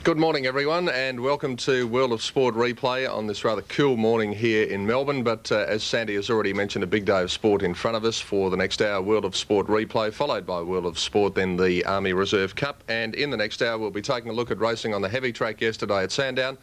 Good morning everyone, and welcome to World of Sport replay on this rather cool morning here in Melbourne. But as Sandy has already mentioned, a big day of sport in front of us for the next hour. World of Sport replay, followed by World of Sport, then the Army Reserve Cup. And in the next hour we'll be taking a look at racing on the heavy track yesterday at Sandown,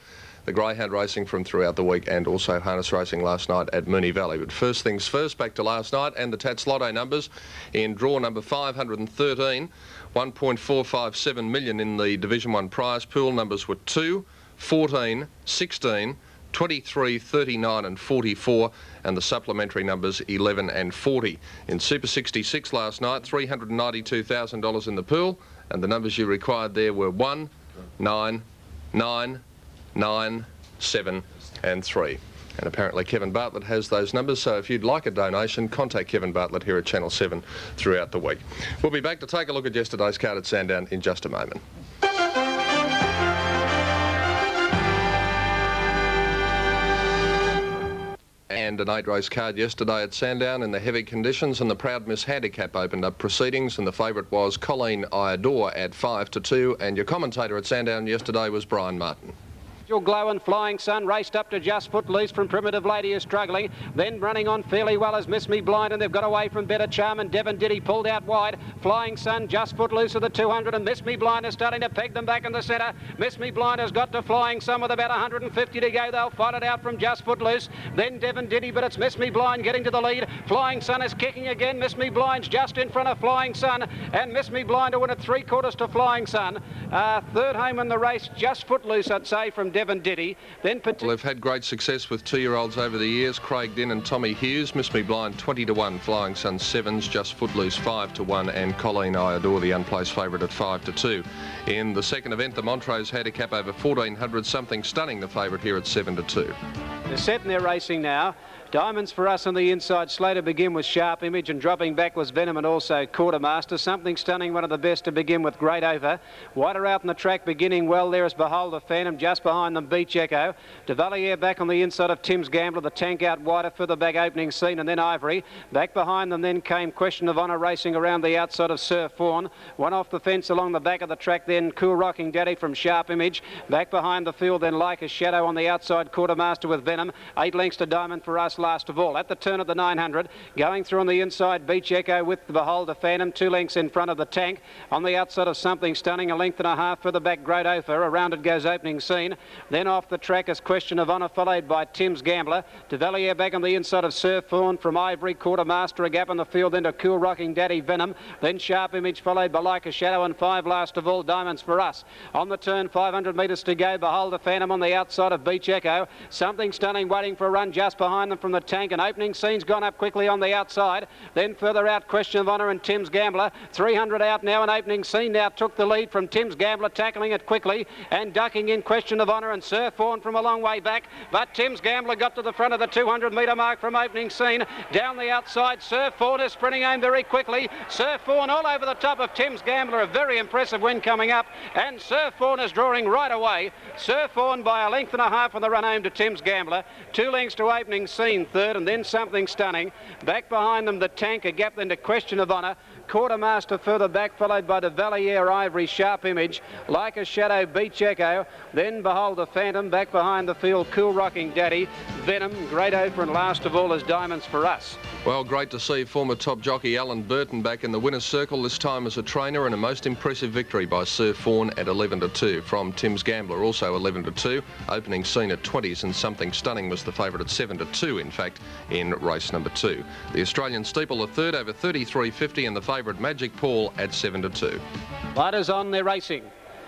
the greyhound racing from throughout the week, and also harness racing last night at Moonee Valley. But first things first, back to last night and the Tats Lotto numbers. In draw number 513, 1.457 million in the Division 1 prize pool. Numbers were 2, 14, 16, 23, 39 and 44, and the supplementary numbers 11 and 40. In Super 66 last night, $392,000 in the pool, and the numbers you required there were 1, 9, 9, 9, 7 and 3. And apparently Kevin Bartlett has those numbers, so if you'd like a donation, contact Kevin Bartlett here at Channel 7 throughout the week. We'll be back to take a look at yesterday's card at Sandown in just a moment. And an 8-race card yesterday at Sandown in the heavy conditions, and the Proud Miss Handicap opened up proceedings, and the favourite was Colleen Iador at 5-2, and your commentator at Sandown yesterday was Brian Martin. Glow and Flying Sun raced up to Just Footloose from Primitive Lady, who's struggling. Then running on fairly well as Miss Me Blind, and they've got away from Better Charm, and Devon Diddy pulled out wide. Flying Sun, Just Footloose of the 200, and Miss Me Blind is starting to peg them back in the centre. Miss Me Blind has got to Flying Sun with about 150 to go. They'll fight it out from Just Footloose. Then Devon Diddy, but it's Miss Me Blind getting to the lead. Flying Sun is kicking again. Miss Me Blind's just in front of Flying Sun, and Miss Me Blind to win at 3/4 to Flying Sun. Third home in the race, Just Footloose, I'd say, from Devon Diddy. Then well, they've had great success with 2-year-olds over the years. Craig Dinn and Tommy Hughes. Miss Me Blind 20-1, Flying Sun 7s, Just Footloose 5-1, and Colleen Iador, the unplaced favourite, at 5-2. In the second event, the Montrose Handicap over 1400, Something Stunning, the favourite here at 7-2. They're set and they're racing now. Diamonds for us on the inside. Slow to begin with Sharp Image, and dropping back was Venom and also Quartermaster. Something Stunning, one of the best to begin with, Great Over. Wider out on the track, beginning well there is Behold the Phantom. Just behind them, Beach Echo. De Valliere back on the inside of Tim's Gambler. The Tank out wider, further back Opening Scene, and then Ivory. Back behind them then came Question of Honour racing around the outside of Sir Fawn. One off the fence along the back of the track then Cool Rocking Daddy from Sharp Image. Back behind the field then Like a Shadow on the outside, Quartermaster with Venom. 8 lengths to Diamond for us last of all. At the turn of the 900, going through on the inside, Beach Echo with the Behold the Phantom, 2 lengths in front of the Tank. On the outside of Something Stunning, 1.5 lengths further back, Great Ophir. Around it goes Opening Scene. Then off the track is Question of Honour, followed by Tim's Gambler. De Valliere back on the inside of Sir Fawn from Ivory, Quartermaster, a gap in the field, then to Cool Rocking Daddy, Venom. Then Sharp Image, followed by Like a Shadow, and 5 last of all, Diamonds for us. On the turn, 500 metres to go, Behold the Phantom on the outside of Beach Echo. Something Stunning waiting for a run just behind them from the Tank, and Opening Scene's gone up quickly on the outside. Then further out, Question of Honour and Tim's Gambler. 300 out now, and Opening Scene now took the lead from Tim's Gambler, tackling it quickly and ducking in Question of Honour and Sir Fawn from a long way back. But Tim's Gambler got to the front of the 200 metre mark from Opening Scene. Down the outside, Sir Fawn is sprinting home very quickly. Sir Fawn all over the top of Tim's Gambler. A very impressive win coming up, and Sir Fawn is drawing right away. Sir Fawn by 1.5 lengths on the run home to Tim's Gambler. 2 lengths to Opening Scene third, and then Something Stunning. Back behind them, the Tank, a gap then to Question of Honour. Quartermaster further back, followed by De Valliere, Ivory, Sharp Image, Like a Shadow, Beach Echo, then Behold the Phantom. Back behind the field, Cool Rocking Daddy, Venom, Great Ophir, and last of all is Diamonds for us. Well, great to see former top jockey Alan Burton back in the winner's circle, this time as a trainer, and a most impressive victory by Sir Fawn at 11-2 from Tim's Gambler, also 11-2. Opening Scene at 20s, and Something Stunning was the favourite at 7-2, in fact, in race number 2. The Australian Steeple, a third over 33.50, and the favourite Magic Paul at 7-2. Lighters on, they're racing.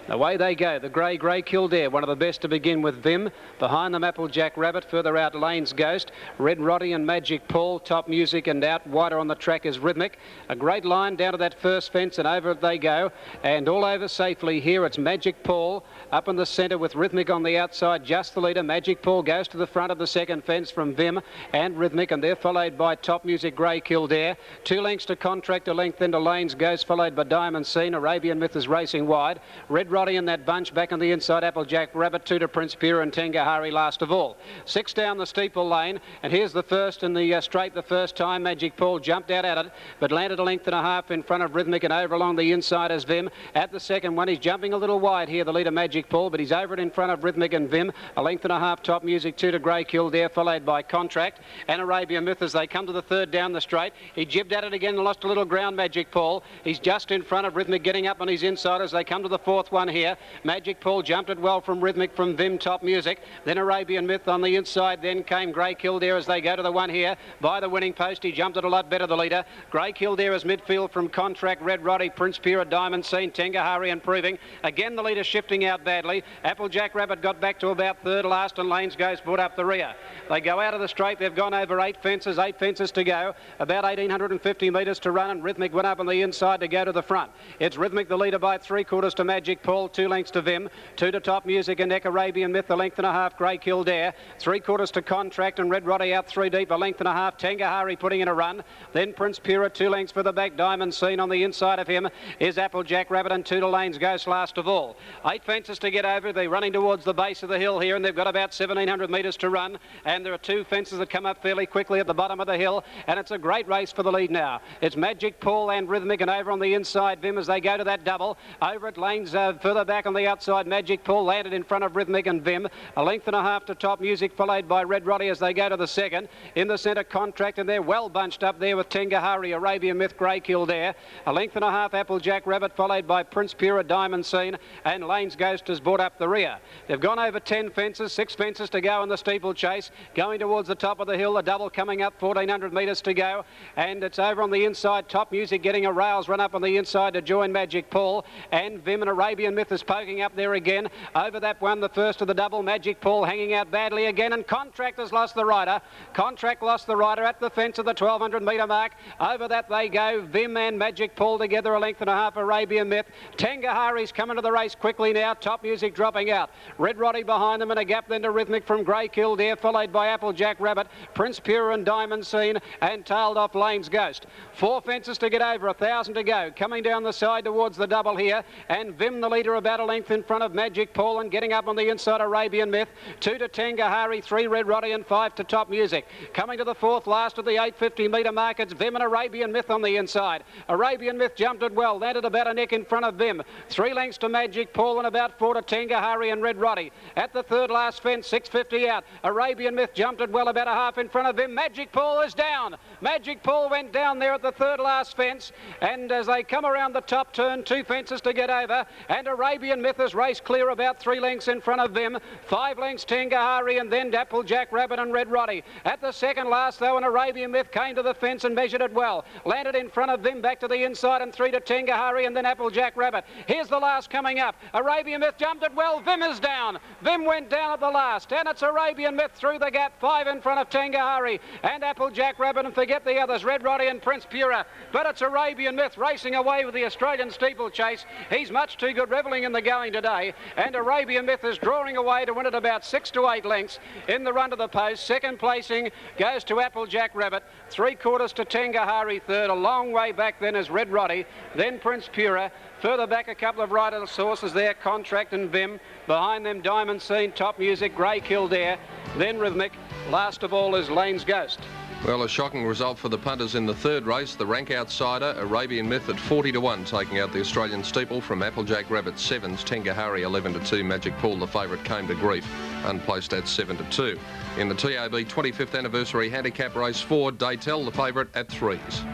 Away they go, the Grey Kildare, one of the best to begin with Vim. Behind them, Applejack Rabbit, further out Lane's Ghost. Red Roddy and Magic Paul, Top Music, and out wider on the track is Rhythmic. A great line down to that first fence, and over it they go. And all over safely here, it's Magic Paul up in the centre with Rhythmic on the outside, just the leader. Magic Paul goes to the front of the second fence from Vim and Rhythmic, and they're followed by Top Music, Grey Kildare. 2 lengths to Contract, a length into Lane's Ghost, followed by Diamond Scene. Arabian Myth is racing wide. Red Roddy in that bunch. Back on the inside, Applejack Rabbit, 2 to Prince Pura and Tengahari last of all. 6 down the Steeple lane, and here's the first in the straight the first time. Magic Paul jumped out at it, but landed a length and a half in front of Rhythmic, and over along the inside as Vim. At the second one, he's jumping a little wide here, the leader Magic Paul, but he's over it in front of Rhythmic and Vim. A length and a half Top Music, 2 to Grey Kildare, followed by Contract and Arabian Myth as they come to the third down the straight. He jibbed at it again and lost a little ground, Magic Paul. He's just in front of Rhythmic, getting up on his inside as they come to the fourth one here. Magic Paul jumped it well from Rhythmic, from Vim, Top Music. Then Arabian Myth on the inside. Then came Grey Kildare as they go to the one here by the winning post. He jumped it a lot better, the leader. Grey Kildare is midfield from Contract, Red Roddy, Prince Pura, Diamond Scene, Tengahari improving. Again, the leader shifting out badly. Applejack Rabbit got back to about third last, and Lanes Ghost brought up the rear. They go out of the straight. They've gone over 8 fences to go. About 1,850 metres to run, and Rhythmic went up on the inside to go to the front. It's Rhythmic the leader by 3/4 to Magic Paul, 2 lengths to Vim, 2 to Top Music and Neck Arabian Myth, a length and a half Grey Kildare, 3/4 to Contract and Red Roddy out 3 deep, a length and a half Tengahari putting in a run. Then Prince Pura, 2 lengths for the back. Diamond Scene on the inside of him is Applejack Rabbit, and 2 to Lanes Ghost last of all. 8 fences to get over. They're running towards the base of the hill here, and they've got about 1,700 metres to run, and there are 2 fences that come up fairly quickly at the bottom of the hill, and it's a great race for the lead now. It's Magic Paul and Rhythmic, and over on the inside Vim as they go to that double. Over at Lanes further back on the outside, Magic Paul landed in front of Rhythmic and Vim, a length and a half to Top Music, followed by Red Roddy as they go to the second. In the centre, Contract, and they're well bunched up there with Tengahari, Arabian Myth, Grey Kildare, a length and a half Applejack Rabbit, followed by Prince Pura, Diamond Scene, and Lanes Ghost has brought up the rear. They've gone over 10 fences, 6 fences to go in the steeplechase, going towards the top of the hill, the double coming up, 1,400 metres to go, and it's over on the inside. Top Music getting a rails run up on the inside to join Magic Paul, and Vim and Arabian Myth is poking up there again. Over that one, the first of the double, Magic Paul hanging out badly again, and Contract has lost the rider. Contract lost the rider at the fence of the 1,200 metre mark. Over that they go, Vim and Magic Paul together, a length and a half Arabian Myth. Tengahari's coming to the race quickly now. Top Music dropping out. Red Roddy behind them, and a gap then to Rhythmic from Grey Kildare, followed by Applejack Rabbit, Prince Pura and Diamond Scene, and tailed off Lanes Ghost. 4 fences to get over, 1,000 to go. Coming down the side towards the double here, and Vim the leader about a length in front of Magic Paul, and getting up on the inside Arabian Myth. 2 to Tengahari, 3 Red Roddy and 5 to Top Music. Coming to the fourth last of the 850 metre mark, it's Vim and Arabian Myth on the inside. Arabian Myth jumped it well, landed about a neck in front of Vim. 3 lengths to Magic Paul and about 4 to Tengahari and Red Roddy. At the third last fence, 650 out. Arabian Myth jumped it well, about a half in front of Vim. Magic Paul is down. Magic Paul went down there at the third last fence, and as they come around the top turn, 2 fences to get over, and Arabian Myth has raced clear about 3 lengths in front of Vim. 5 lengths Tengahari, and then Applejack Rabbit and Red Roddy. At the second last though, and Arabian Myth came to the fence and measured it well. Landed in front of Vim, back to the inside, and 3 to Tengahari, and then Applejack Rabbit. Here's the last coming up. Arabian Myth jumped it well. Vim is down. Vim went down at the last, and it's Arabian Myth through the gap. 5 in front of Tengahari and Applejack Rabbit, and forget the others, Red Roddy and Prince Pura. But it's Arabian Myth racing away with the Australian steeplechase. He's much too good, revelling in the going today, and Arabian Myth is drawing away to win it about 6 to 8 lengths in the run to the post. Second placing goes to Applejack Rabbit, 3/4 to Tengahari third. A long way back then is Red Roddy, then Prince Pura. Further back, a couple of rider sources there, Contract and Vim. Behind them, Diamond Scene, Top Music, Grey Kildare, then Rhythmic. Last of all is Lanes Ghost. Well, a shocking result for the punters in the third race. The rank outsider, Arabian Myth, at 40 to 1, taking out the Australian Steeple from Applejack Rabbit 7s, Tengahari 11 to 2. Magic Paul, the favourite, came to grief, unplaced at 7 to 2. In the TAB 25th anniversary handicap race 4, Daytel, the favourite, at 3s.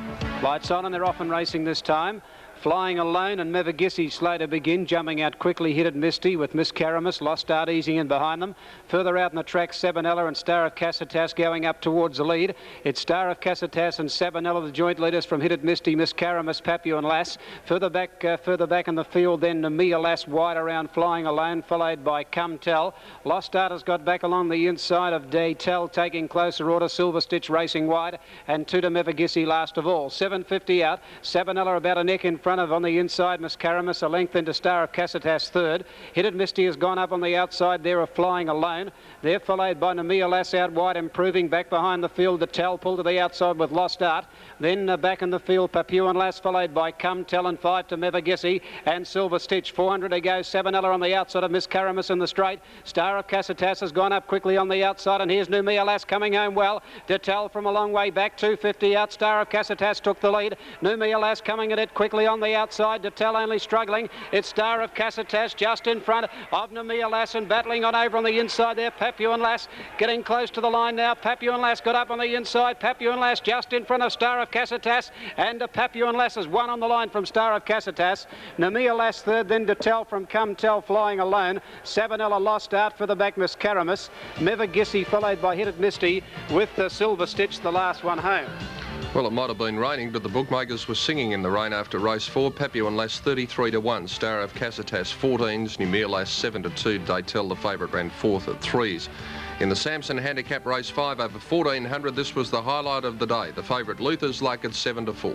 Lights on, and they're off and racing this time. Flying Alone and Mevagissi slow to begin, jumping out quickly, hit it Misty with Miss Caramus, Lost Start easing in behind them. Further out in the track, Sabanella and Star of Cassitas going up towards the lead. It's Star of Cassitas and Sabanella, the joint leaders from Hit It Misty, Miss Caramus, Papio and Lass. Further back in the field, then Mia Lass wide around Flying Alone, followed by Come Tell. Lost Start has got back along the inside of Daytel, taking closer order. Silver Stitch racing wide, and 2 to Mevagissi last of all. 750 out. Sabanella about a neck in front front of on the inside Miss Caramus, a length into Star of Cassitas third. Hidden Misty has gone up on the outside there of Flying Alone. They're followed by Namia Lass out wide, improving back behind the field. The Tell pull to the outside with Lost Art. Then back in the field Papuan Lass, followed by Come Tell and 5 to Mevagissi and Silver Stitch. 400 to go. Sabanella on the outside of Miss Caramus in the straight. Star of Cassitas has gone up quickly on the outside, and here's Namia Lass coming home well. De Tell from a long way back, 250 out. Star of Cassitas took the lead. Namia Lass coming at it quickly on the outside. De Tell only struggling. It's Star of Cassitas just in front of Namia Lass and battling on over on the inside there. Papuan Lass getting close to the line now. Papuan Lass got up on the inside. Papuan Lass just in front of Star of Cassitas, and Papuan Lass has won on the line from Star of Cassitas. Namia Lass third, then De Tell from Come Tell Flying Alone. Sabanella Lost Art for the back Miss Caramus. Mevagissi followed by Hidden Misty with the Silver Stitch, the last one home. Well, it might have been raining, but the bookmakers were singing in the rain after race 4. Papuan Lass 33 to 1. Star of Cassitas 14s. Namia Lass 7 to 2. Daytel, the favourite, ran 4th at 3s. In the Samson Handicap race 5 over 1400, this was the highlight of the day. The favourite Luther's Luck at 7 to 4.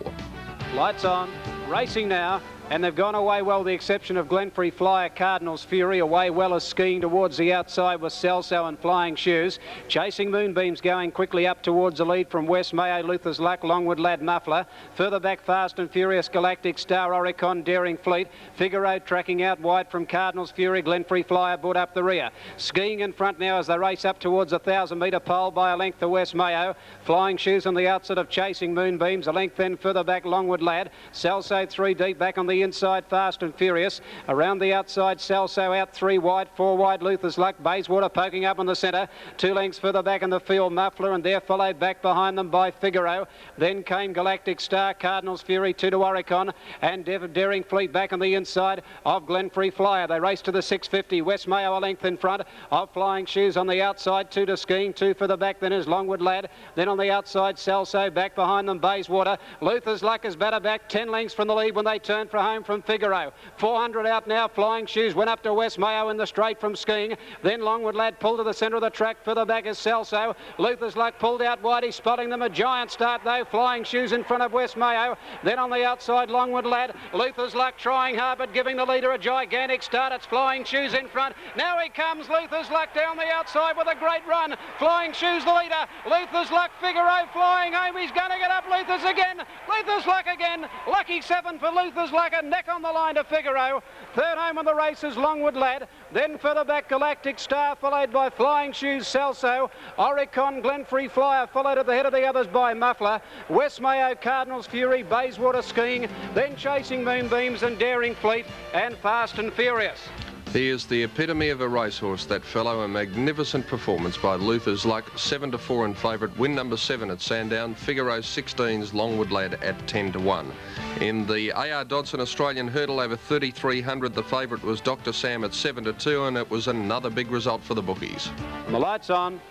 Lights on, racing now. And they've gone away well, the exception of Glenfrey Flyer, Cardinal's Fury. Away well as skiing towards the outside with Celso and Flying Shoes. Chasing Moonbeams going quickly up towards the lead from West Mayo, Luther's Luck, Longwood Lad, Muffler. Further back, Fast and Furious, Galactic Star, Oricon, Daring Fleet. Figaro tracking out wide from Cardinal's Fury. Glenfrey Flyer brought up the rear. Skiing in front now as they race up towards a 1,000-metre pole by a length to West Mayo. Flying Shoes on the outside of Chasing Moonbeams. A length then further back, Longwood Lad. Celso 3 deep back on the inside, Fast and Furious. Around the outside, Celso out 3 wide, 4 wide, Luther's Luck. Bayswater poking up in the centre. 2 lengths further back in the field, Muffler, and they're followed back behind them by Figaro. Then came Galactic Star, Cardinal's Fury, 2 to Oricon, and Daring Fleet back on the inside of Glenfrey Flyer. They race to the 650. West Mayo a length in front of Flying Shoes on the outside, 2 to Skiing, 2 for the back, then is Longwood Lad. Then on the outside, Celso, back behind them, Bayswater. Luther's Luck is better back, 10 lengths from the lead when they turn for home from Figaro. 400 out now. Flying Shoes went up to West Mayo in the straight from Skiing. Then Longwood Lad pulled to the centre of the track. Further back is Celso. Luther's Luck pulled out wide. He's spotting them. A giant start though. Flying Shoes in front of West Mayo. Then on the outside, Longwood Lad. Luther's Luck trying hard but giving the leader a gigantic start. It's Flying Shoes in front. Now he comes. Luther's Luck down the outside with a great run. Flying Shoes the leader. Luther's Luck, Figaro flying home. He's going to get up. Luther's again. Luther's Luck again. Lucky 7 for Luther's Luck. A neck on the line to Figaro. Third home on the race is Longwood Lad. Then further back, Galactic Star, followed by Flying Shoes, Celso. Oricon, Glenfrey Flyer, followed at the head of the others by Muffler. West Mayo, Cardinal's Fury, Bayswater Skiing. Then Chasing Moonbeams and Daring Fleet and Fast and Furious. He is the epitome of a racehorse, that fellow. A magnificent performance by Luther's Luck, 7 to 4 in favourite. Win number 7 at Sandown. Figaro 16's Longwood Lad at 10 to 1. In the A.R. Dodson Australian Hurdle over 3,300, the favourite was Dr. Sam at 7 to 2, and it was another big result for the bookies. And the lights on.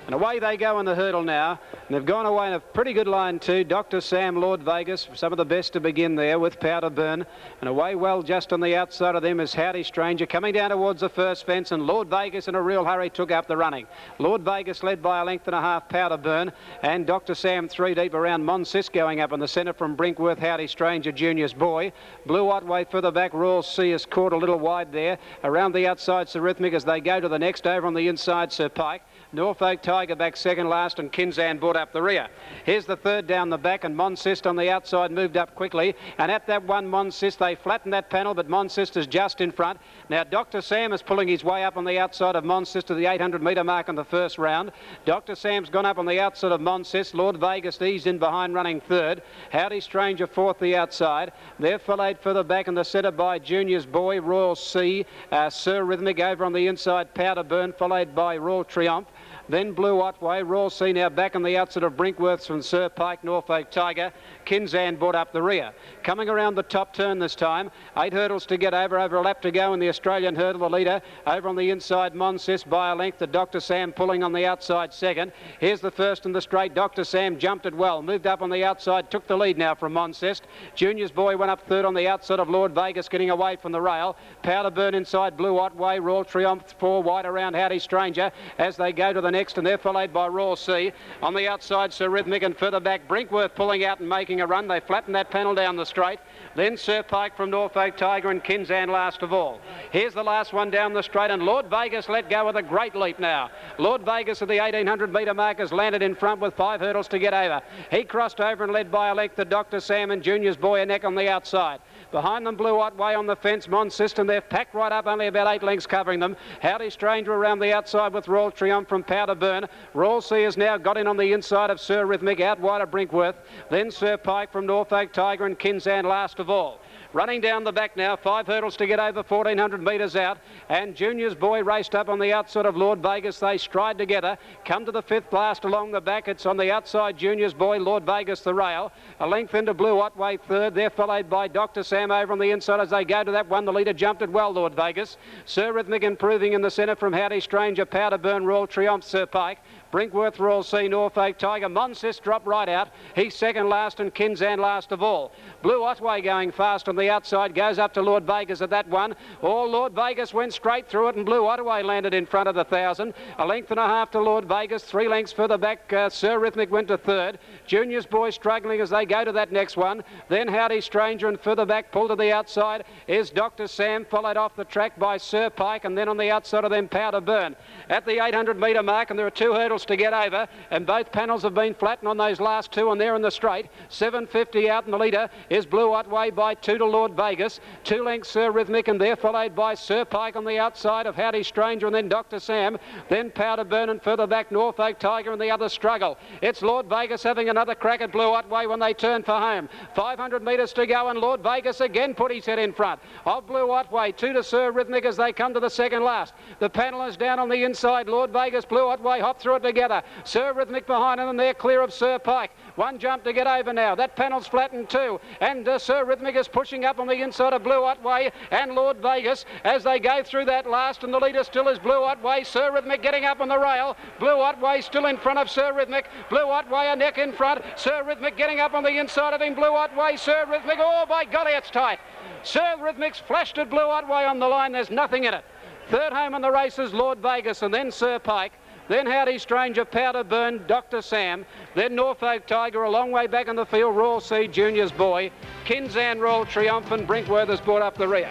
And away they go in the hurdle now. And they've gone away in a pretty good line too. Dr. Sam, Lord Vegas, some of the best to begin there with Powder Burn. And away well just on the outside of them is Howdy Stranger coming down towards the first fence. And Lord Vegas in a real hurry took up the running. Lord Vegas led by a length and a half, Powder Burn. And Dr. Sam 3 deep around Monsis going up in the centre from Brinkworth, Howdy Stranger, Junior's Boy. Blue Otway further back, Royal Sea is caught a little wide there. Around the outside, Serithmic as they go to the next over on the inside, Sir Pike. Norfolk Tiger back second last, and Kinzan brought up the rear. Here's the third down the back, and Monsist on the outside moved up quickly. And at that one, Monsist, they flattened that panel, but Monsist is just in front. Now, Dr. Sam is pulling his way up on the outside of Monsist to the 800-metre mark in the first round. Dr. Sam's gone up on the outside of Monsist. Lord Vegas eased in behind, running third. Howdy Stranger fourth the outside. They're followed further back in the centre by Junior's Boy, Royal Sea, Sir Rhythmic over on the inside, Powder Burn, followed by Royal Triumph. Then Blue Otway, Royal Sea now back on the outside of Brinkworths from Sir Pike, Norfolk Tiger. Kinzan brought up the rear. Coming around the top turn this time, 8 hurdles to get over a lap to go in the Australian hurdle. The leader over on the inside, Monsist by a length to Dr. Sam pulling on the outside second. Here's the first in the straight. Dr. Sam jumped it well, moved up on the outside, took the lead now from Monsist. Junior's Boy went up third on the outside of Lord Vegas, getting away from the rail. Powder Burn inside Blue Otway, Royal Triumph 4 wide around Howdy Stranger as they go to the next, and they're followed by Raw Sea. On the outside, Sir Rhythmic, and further back, Brinkworth pulling out and making a run. They flatten that panel down the straight. Then Sir Pike from Norfolk Tiger and Kinzan last of all. Here's the last one down the straight, and Lord Vegas let go with a great leap now. Lord Vegas at the 1800 metre mark has landed in front with 5 hurdles to get over. He crossed over and led by a length to Dr. Sam and Junior's Boy a neck on the outside. Behind them, Blue Otway on the fence, Mon System. They've packed right up, only about 8 lengths covering them. Howdy Stranger around the outside with Royal Triumph from Powder Burn. Royal Sea has now got in on the inside of Sir Rhythmic, out wide of Brinkworth. Then Sir Pike from Norfolk Tiger and Kinzan last of all. Running down the back now, 5 hurdles to get over, 1400 metres out, and Junior's Boy raced up on the outside of Lord Vegas. They stride together, come to the 5th blast along the back. It's on the outside, Junior's Boy, Lord Vegas the rail. A length into Blue Otway 3rd. They're followed by Dr. Sam over on the inside as they go to that one. The leader jumped it well, Lord Vegas. Sir Rhythmic improving in the centre from Howdy Stranger, Powder Burn, Royal Triumph, Sir Pike. Brinkworth, Royal Sea, Norfolk Tiger. Monsist dropped right out. He's second last and Kinzan last of all. Blue Otway going fast on the outside, goes up to Lord Vegas at that one. Lord Vegas went straight through it, and Blue Otway landed in front of the 1,000. A length and a half to Lord Vegas, 3 lengths further back. Sir Rhythmic went to 3rd. Junior's Boy struggling as they go to that next one. Then Howdy Stranger, and further back, pulled to the outside, is Dr. Sam, followed off the track by Sir Pike, and then on the outside of them, Powder Burn. At the 800 metre mark, and there are 2 hurdles to get over, and both panels have been flattened on those last 2, and they're in the straight. 750 out, and the leader is Blue Otway by 2 to Lord Vegas. 2 lengths Sir Rhythmic, and they're followed by Sir Pike on the outside of Howdy Stranger, and then Dr. Sam, then Powder Burn, and further back Norfolk Tiger and the other struggle. It's Lord Vegas having another crack at Blue Otway when they turn for home. 500 metres to go, and Lord Vegas again put his head in front of Blue Otway. 2 to Sir Rhythmic as they come to the second last. The panel is down on the inside. Lord Vegas, Blue Otway hop through it together. Sir Rhythmic behind them, and they're clear of Sir Pike. 1 jump to get over now. That panel's flattened too, and Sir Rhythmic is pushing up on the inside of Blue Otway and Lord Vegas as they go through that last, and the leader still is Blue Otway. Sir Rhythmic getting up on the rail. Blue Otway still in front of Sir Rhythmic. Blue Otway a neck in front. Sir Rhythmic getting up on the inside of him. Blue Otway, Sir Rhythmic. Oh, by golly, it's tight. Sir Rhythmic's flashed at Blue Otway on the line. There's nothing in it. 3rd home in the race is Lord Vegas, and then Sir Pike. Then Howdy Stranger, Powder Burn, Dr. Sam. Then Norfolk Tiger, a long way back in the field, Royal Sea, Junior's Boy. Kinzan, Royal Triumph, and Brinkworth has brought up the rear.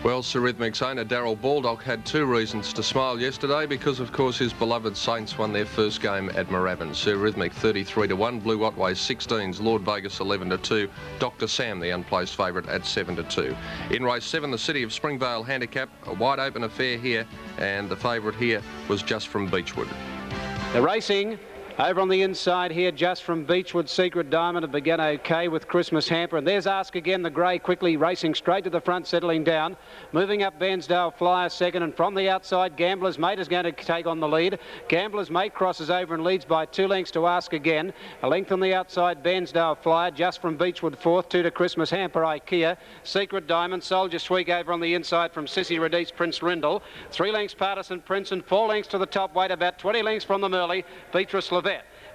Well, Sir Rhythmic's owner, Darryl Baldock, had 2 reasons to smile yesterday because, of course, his beloved Saints won their first game at Moorabbin. Sir Rhythmic 33 to 1, Blue Otway 16s, Lord Vegas 11 to 2, Dr. Sam, the unplaced favourite, at 7 to 2. In race 7, the City of Springvale Handicap, a wide open affair here, and the favourite here was Just from Beechwood. The racing over on the inside here, Just from Beechwood, Secret Diamond have begun okay with Christmas Hamper. And there's Ask Again, the grey, quickly racing straight to the front, settling down. Moving up, Bairnsdale Flyer second, and from the outside, Gambler's Mate is going to take on the lead. Gambler's Mate crosses over and leads by 2 lengths to Ask Again. A length on the outside, Bairnsdale Flyer, Just from Beechwood fourth, 2 to Christmas Hamper, IKEA. Secret Diamond, Soldier Sweek over on the inside from Sissy Radice, Prince Rindle. 3 lengths Partisan Prince, and 4 lengths to the top weight, about 20 lengths from the Merley, Beatrice Levet.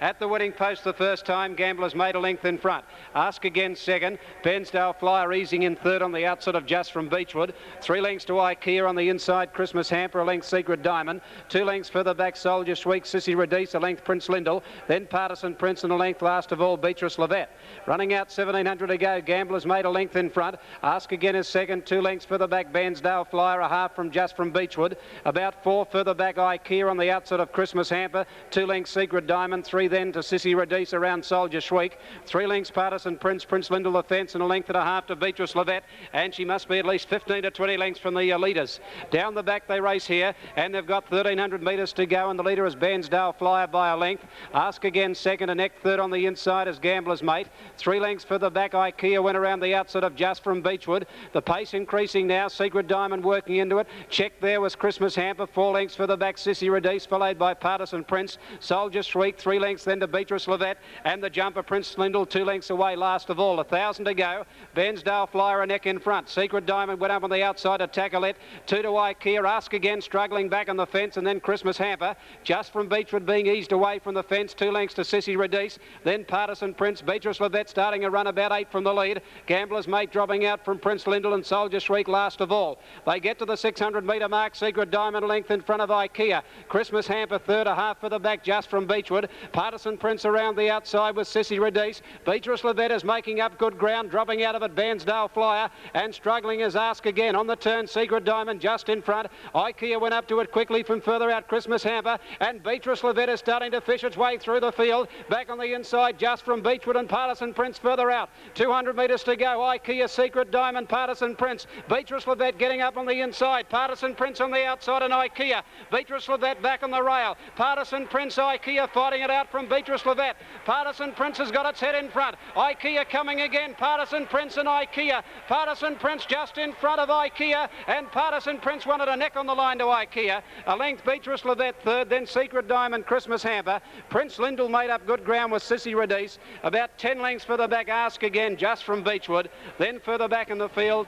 At the winning post the first time, Gambler's Made a length in front. Ask Again second. Bairnsdale Flyer easing in third on the outside of Just from Beechwood. 3 lengths to IKEA on the inside, Christmas Hamper, a length Secret Diamond. 2 lengths further back, Soldier Sweek, Sissy Radice, a length Prince Lindell. Then Partisan Prince, and a length last of all, Beatrice Levet. Running out 1700 to go, Gambler's Made a length in front. Ask Again is second. 2 lengths further back, Bairnsdale Flyer, a half from Just from Beechwood. About 4 further back, IKEA on the outside of Christmas Hamper. 2 lengths Secret Diamond. 3 then to Sissy Radice around Soldier Sweek. 3 lengths Partisan Prince, Prince Lindell the fence, and a length and a half to Beatrice Levet, and she must be at least 15 to 20 lengths from the leaders. Down the back they race here, and they've got 1300 metres to go, and the leader is Bairnsdale Flyer by a length. Ask Again second, and neck third on the inside is Gambler's Mate. 3 lengths further back, IKEA went around the outside of Just from Beechwood. The pace increasing now, Secret Diamond working into it. Check there was Christmas Hamper. 4 lengths further back, Sissy Radice, followed by Partisan Prince. Soldier Sweek, 3 lengths lengths then to Beatrice Levette and the jumper Prince Lindell 2 lengths away last of all. 1,000 to go. Bairnsdale Flyer a neck in front. Secret Diamond went up on the outside to Tacklet. 2 to Ikea. Ask Again struggling back on the fence, and then Christmas Hamper just from Beechwood being eased away from the fence. 2 lengths to Sissy Radice. Then Partisan Prince. Beatrice Levette starting a run about 8 from the lead. Gambler's Mate dropping out from Prince Lindell and Soldier Shriek last of all. They get to the 600 metre mark. Secret Diamond length in front of Ikea. Christmas Hamper third, a half for the back just from Beechwood. Partisan Prince around the outside with Sissy Radice. Beatrice Levette is making up good ground, dropping out of it Bairnsdale Flyer, and struggling as Ask Again. On the turn, Secret Diamond just in front. Ikea went up to it quickly from further out. Christmas Hamper, and Beatrice Levette is starting to fish its way through the field. Back on the inside just from Beechwood and Partisan Prince further out. 200 metres to go. Ikea, Secret Diamond, Partisan Prince. Beatrice Levette getting up on the inside. Partisan Prince on the outside and Ikea. Beatrice Levette back on the rail. Partisan Prince, Ikea fighting it out from Beatrice Levette. Partisan Prince has got its head in front. Ikea coming again. Partisan Prince and Ikea. Partisan Prince just in front of Ikea, and Partisan Prince wanted a neck on the line to Ikea. A length Beatrice Levette third, then Secret Diamond, Christmas Hamper. Prince Lindell made up good ground with Sissy Radice. About 10 lengths further back, Ask Again just from Beechwood. Then further back in the field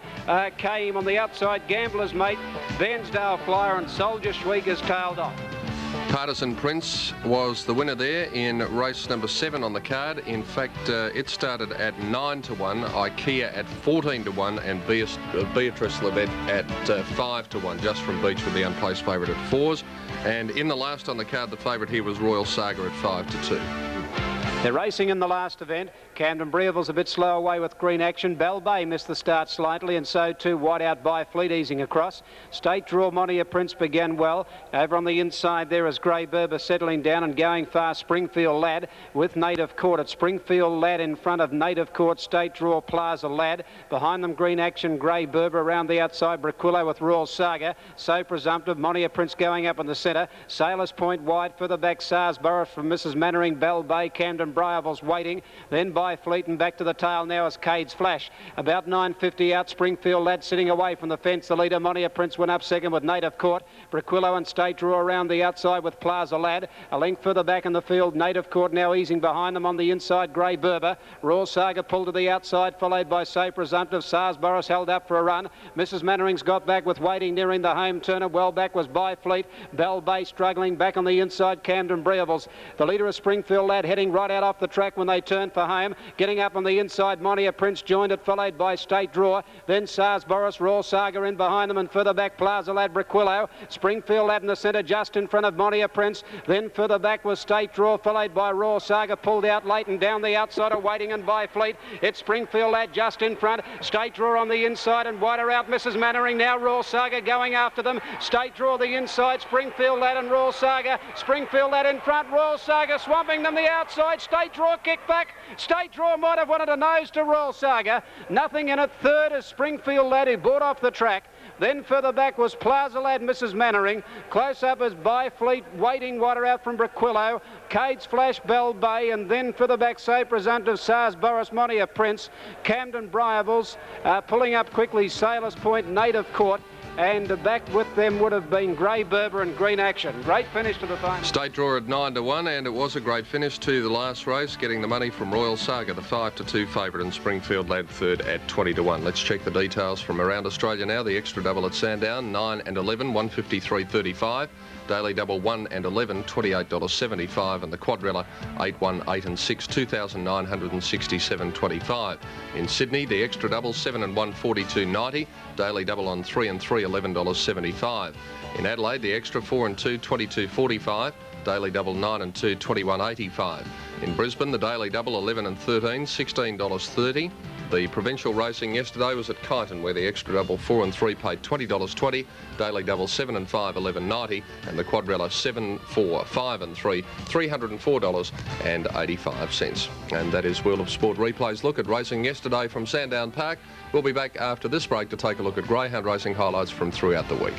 came on the outside Gambler's Mate, Bairnsdale Flyer, and Soldier Shriek is tailed off. Partisan Prince was the winner there in race number 7 on the card. In fact, it started at 9 to 1, Ikea at 14 to 1, and Beatrice Levette at 5 to 1, just from Beach with the unplaced favourite at 4s. And in the last on the card, the favourite here was Royal Saga at 5 to 2. They're racing in the last event. Camden Brearville's a bit slow away with Green Action. Bell Bay missed the start slightly, and so too White Out by Fleet easing across. State Draw Monia Prince began well. Over on the inside there is Grey Berber settling down and going fast. Springfield Lad with Native Court. It's Springfield Lad in front of Native Court, State Draw, Plaza Lad. Behind them Green Action, Grey Berber around the outside. Braquillo with Royal Saga. So Presumptive, Monia Prince going up in the centre. Sailors Point wide further back. Sarsborough from Mrs Mannering. Bell Bay, Camden Briarville's waiting. Then by Fleet and back to the tail now is Cade's Flash. About 9.50 out, Springfield Lad sitting away from the fence. The leader, Monia Prince, went up second with Native Court. Braquillo and State Draw around the outside with Plaza Lad. A length further back in the field, Native Court now easing behind them on the inside, Grey Berber. Royal Saga pulled to the outside, followed by So Presumptive. Sarsborough held up for a run. Mrs Mannering's got back with Waiting nearing the home turner. Well back was By Fleet. Bell Bay struggling back on the inside, Camden Brearvilles. The leader is Springfield Lad heading right out off the track when they turn for home. Getting up on the inside, Monia Prince joined it, followed by State Draw. Then Sarsborough, Royal Saga in behind them, and further back Plaza Lad, Braquillo. Springfield Lad in the centre just in front of Monia Prince. Then further back was State Draw, followed by Royal Saga, pulled out late and down the outside of Waiting and By Fleet. It's Springfield Lad just in front. State Draw on the inside and wider out Mrs Mannering. Now Royal Saga going after them. State Draw the inside, Springfield Lad and Royal Saga. Springfield Lad in front, Royal Saga swamping them the outside. State Draw kick back. State Draw might have wanted a nose to Royal Saga. Nothing in it. Third is Springfield Lad, who brought off the track. Then further back was Plaza Lad, Mrs Mannering. Close up is By Fleet, Waiting, wider out from Braquillo. Cade's Flash, Bell Bay, and then further back So Presumptive, Sarsborough, Monia Prince. Camden Briarvilles pulling up quickly, Sailors Point, Native Court. And back with them would have been Grey Berber and Green Action. Great finish to the final. State Draw at 9 to 1, and it was a great finish to the last race, getting the money from Royal Saga, the 5 to 2 favourite, and Springfield Lad third at 20 to 1. Let's check the details from around Australia now. The extra double at Sandown, 9 and 11, 153.35. Daily double 1 and 11, $28.75, and the quadrilla 8, 1, 8 and 6, $2,967.25. In Sydney, the extra double 7 and 1, 42.90. Daily double on 3 and 3, $11.75. In Adelaide, the extra 4 and 2, 22.45. Daily double 9 and 2, 21.85. In Brisbane, the daily double 11 and 13, $16.30. The provincial racing yesterday was at Kyneton, where the extra double 4 and 3 paid $20.20. Daily double 7 and 5, $11.90, and the quadrilla 7, 4, 5 and 3, $304.85. And that is World of Sport Replay's look at racing yesterday from Sandown Park. We'll be back after this break to take a look at greyhound racing highlights from throughout the week.